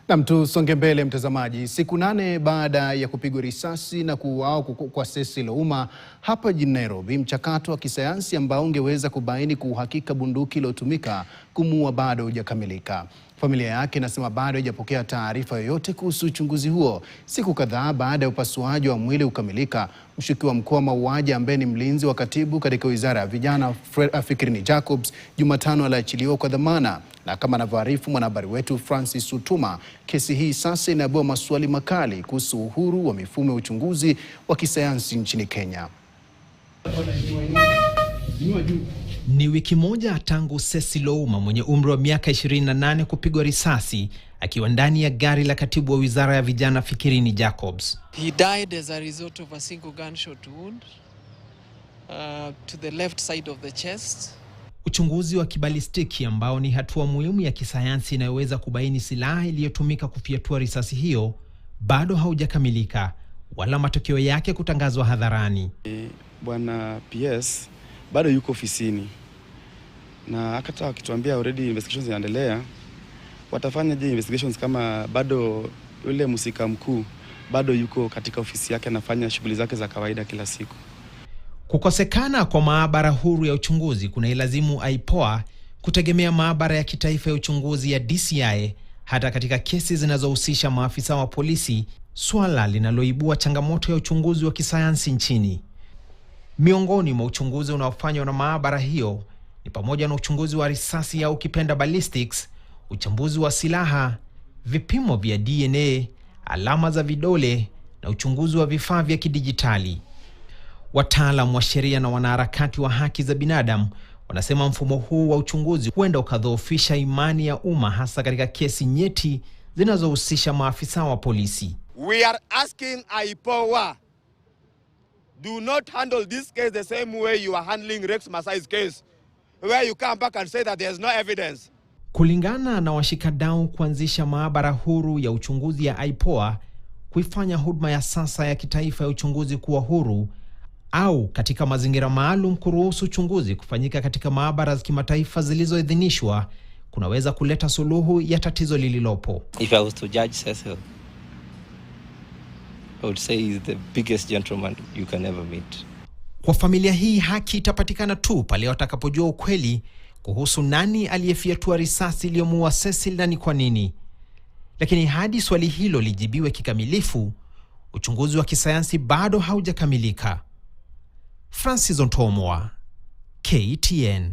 Na tusonge mbele mtazamaji. Siku 8 baada ya kupigwa risasi na kuuawa kwa Cecil Ouma hapa jijini Nairobi, mchakato wa kisayansi ambao ungeweza kubaini kwa uhakika bunduki iliyotumika kumuua bado hujakamilika. Familia yake inasema bado haijapokea taarifa yoyote kuhusu uchunguzi huo. Siku kadhaa baada ya upasuaji wa mwili kukamilika, mshukiwa mkuu wa mauaji ambaye ni mlinzi wa katibu katika Wizara ya Vijana Fikirini Jacobs Jumatano aliachiliwa kwa dhamana. Na kama anavyoarifu mwanahabari wetu Francis Utuma, kesi hii sasa inaibua maswali makali kuhusu uhuru wa mifumo ya uchunguzi wa kisayansi nchini Kenya. Ni wiki moja tangu Cecil Ouma mwenye umri wa miaka 28 kupigwa risasi akiwa ndani ya gari la katibu wa Wizara ya Vijana Fikirini Jacobs. He died as a result of a single gunshot wound to the left side of the chest. Uchunguzi wa kibalistiki ambao ni hatua muhimu ya kisayansi inayoweza kubaini silaha iliyotumika kufyatua risasi hiyo bado haujakamilika wala matokeo yake kutangazwa hadharani. Bwana PS bado yuko ofisini na hata wakituambia already investigations zinaendelea. Watafanya je investigations kama bado yule mhusika mkuu bado yuko katika ofisi yake anafanya shughuli zake za kawaida kila siku? Kukosekana kwa maabara huru ya uchunguzi kunailazimu IPOA kutegemea maabara ya kitaifa ya uchunguzi ya DCI hata katika kesi zinazohusisha maafisa wa polisi, swala linaloibua changamoto ya uchunguzi wa kisayansi nchini. Miongoni mwa uchunguzi unaofanywa na maabara hiyo ni pamoja na uchunguzi wa risasi au ukipenda ballistics, uchambuzi wa silaha, vipimo vya DNA, alama za vidole na uchunguzi wa vifaa vya kidijitali. Wataalamu wa sheria na wanaharakati wa haki za binadamu wanasema mfumo huu wa uchunguzi huenda ukadhoofisha imani ya umma hasa katika kesi nyeti zinazohusisha maafisa wa polisi. We are asking IPOA, do not handle this case the same way you are handling Rex Masai's case, where you come back and say that there is no evidence. Kulingana na washikadau, kuanzisha maabara huru ya uchunguzi ya IPOA kuifanya huduma ya sasa ya kitaifa ya uchunguzi kuwa huru, au katika mazingira maalum kuruhusu uchunguzi kufanyika katika maabara za kimataifa zilizoidhinishwa, kunaweza kuleta suluhu ya tatizo lililopo. If I was to judge Cecil, I would say he's the biggest gentleman you can ever meet. Kwa familia hii, haki itapatikana tu pale watakapojua ukweli kuhusu nani aliyefyatua risasi iliyomuua Cecil na ni kwa nini. Lakini hadi swali hilo lijibiwe kikamilifu, uchunguzi wa kisayansi bado haujakamilika. Francis Utuma, KTN.